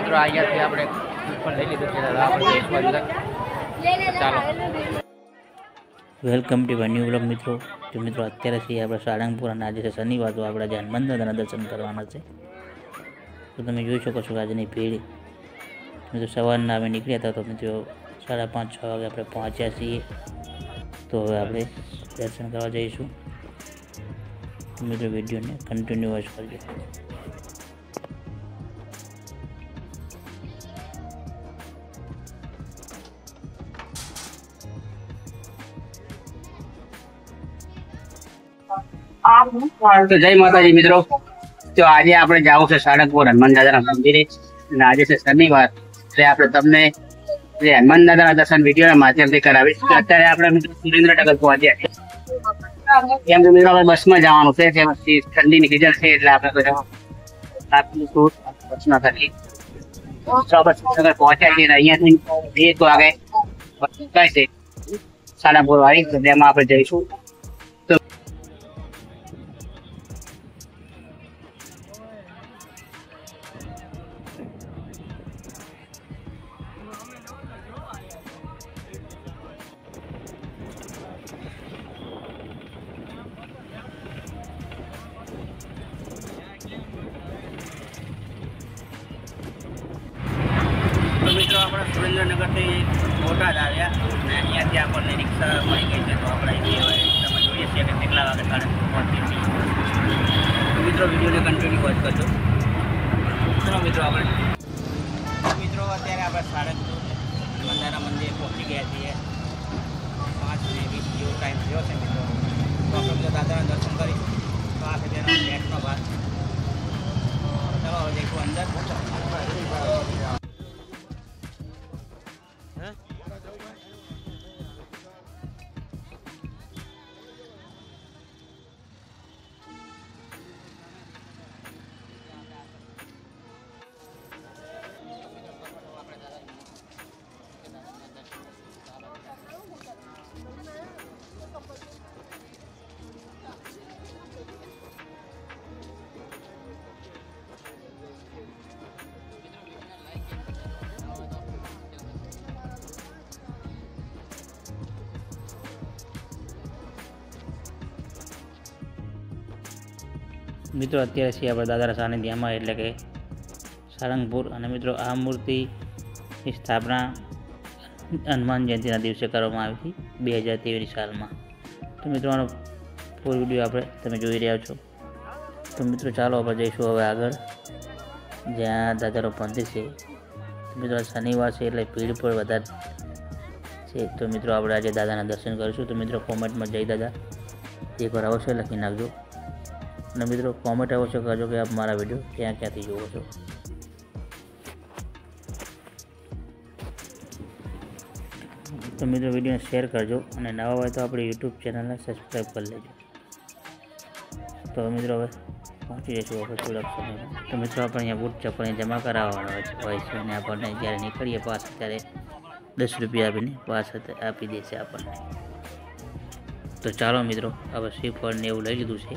મિત્રો અહીંયાથી આપણે પણ લઈ લીધું છે આપણે જઈશું અંદર. ચાલો વેલકમ ટુ ન્યુ બ્લોગ મિત્રો. તો મિત્રો અત્યારે છીએ આપણે સાળંગપુર અને આજે છે શનિવાર, તો આપણે આજે હનુમાન દાદાના દર્શન કરવાના છે. તો તમે જોઈ શકો છો કે આજની ભીડ. મિત્રો સવારના અમે નીકળ્યા હતા, તો મિત્રો 5:30-6 વાગે આપણે પહોંચ્યા છીએ. તો હવે આપણે દર્શન કરવા જઈશું. તો મિત્રો વિડીયોને કન્ટિન્યુ વોચ કરજો. તો જય માતાજી મિત્રો. તો આજે આપણે જવું છે સાળંગપુર હનુમાન દાદાના મંદિરે, અને આજે છે શનિવાર. એટલે આપણે તમને જે હનુમાન દાદાના દર્શન વિડીયોના માધ્યમથી કરાવીશ. અત્યારે આપણે મિત્રો સુરેન્દ્રનગર પહોંચ્યા. કેમ કે મિત્રો આપણે બસમાં જવાનું છે, જેમાંથી ઠંડીની સિઝન છે એટલે આપણે બસમાં થકી સુરેન્દ્રનગર પહોંચ્યા છીએ. અહીંયાથી 1 વાગે કઈ છે સાળંગપુર વાળી, તો તેમાં આપણે જઈશું. મિત્રો આપણે સુરેન્દ્રનગરથી બોટાદ આવ્યા અને અહીંયાથી આપણને રિક્ષા મળી ગઈ છે. તો આપણે તમે જોઈએ છીએ કે કેટલા વાગે સાળંગપુર પહોંચીએ છીએ. તો મિત્રો વિડીયોને કન્ટિન્યુ વોચ કરજો. ચલો મિત્રો મિત્રો અત્યારે આપણે સાળંગપુર હનુમાનદાના મંદિરે પહોંચી ગયા છીએ. 5:20 જેવો ટાઈમ થયો છે મિત્રો. તો આપણે બધા દાદાના દર્શન કરીશું. તો આ છે તેનો બેકનો ભાગ. ચલો હવે જઈશું અંદર. મિત્રો અત્યારે છીએ આપણે દાદાના સાનિધ્યમાં, એટલે કે સાળંગપુર. અને મિત્રો આ મૂર્તિની સ્થાપના હનુમાન જયંતિના દિવસે કરવામાં આવી હતી 2023 સાલમાં. તો મિત્રો આનો ફૂલ વિડીયો આપણે તમે જોઈ રહ્યા છો. તો મિત્રો ચાલો આપણે જઈશું હવે આગળ, જ્યાં દાદાનો મંદિર છે. તો મિત્રો શનિવાર છે એટલે ભીડ પણ વધારે છે. તો મિત્રો આપણે આજે દાદાના દર્શન કરીશું. તો મિત્રો કોમેન્ટમાં જય દાદા એકવાર અવશ્ય લખી નાખજો. અને મિત્રો કોમેન્ટ અવશ્ય કરજો કે આપ મારા વિડીયો ક્યાંથી જુઓ છો. તો મિત્રો વિડીયોને શેર કરજો, અને નવા હોય તો આપણી યુટ્યુબ ચેનલને સબસ્ક્રાઈબ કરી લેજો. તો મિત્રો હવે પહોંચી જઈશું આપણે થોડાક સમયમાં. તો મિત્રો આપણે અહીંયા બૂટ ચપ્પલ જમા કરાવવાનો હોય છે, અને આપણને જ્યારે નીકળીએ પાસ ત્યારે 10 રૂપિયા આપીને પાસ આપી દેશે આપણને. તો ચાલો મિત્રો હવે શ્રીફળને એવું લઈ લીધું છે,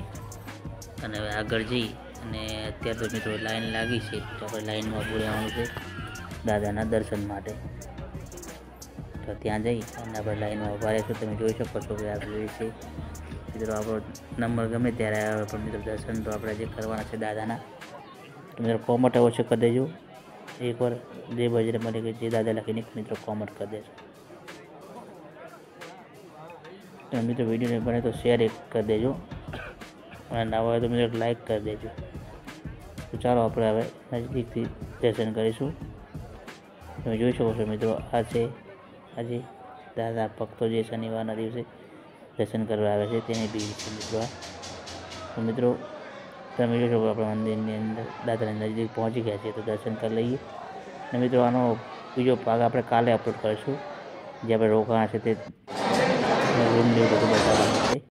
અને હવે આગળ જઈ. અને અત્યારે તો મિત્રો લાઈન લાગી છે, તો આપણે લાઈનમાં પૂરી આવવાનું છે દાદાના દર્શન માટે. તો ત્યાં જઈ અને આપણે લાઈનમાં ઉભા રહીશું. તમે જોઈ શકો છો કે આ ભીડ છે મિત્રો. આપણો નંબર ગમે ત્યારે આવે, પણ મિત્રો દર્શન તો આપણે જે કરવાના છે દાદાના. તો મિત્રો કોમેન્ટ અવશ્ય કરી દેજો. એકવાર જે બજરંગબલી કે જે દાદા લખીને મિત્રો કોમેન્ટ કરી દેજો. તો મિત્રો વિડીયોને બને તો શેર કરી દેજો, અને નવા હોય તો મિત્રો લાઈક કરી દેજો. તો ચાલો આપણે હવે નજીકથી દર્શન કરીશું. તમે જોઈ શકો છો મિત્રો આ છે આજે દાદા ભક્તો જે શનિવારના દિવસે દર્શન કરવા આવે છે તેની ભીડ છે મિત્રો. તો મિત્રો તમે જોઈ શકો આપણા મંદિરની અંદર દાદાની નજીક પહોંચી ગયા છીએ. તો દર્શન કરી લઈએ. અને મિત્રો આનો બીજો ભાગ આપણે કાલે અપલોડ કરીશું, જે આપણે રોકાણ છે તે રૂમ જેવું બધું બતાવવાનું.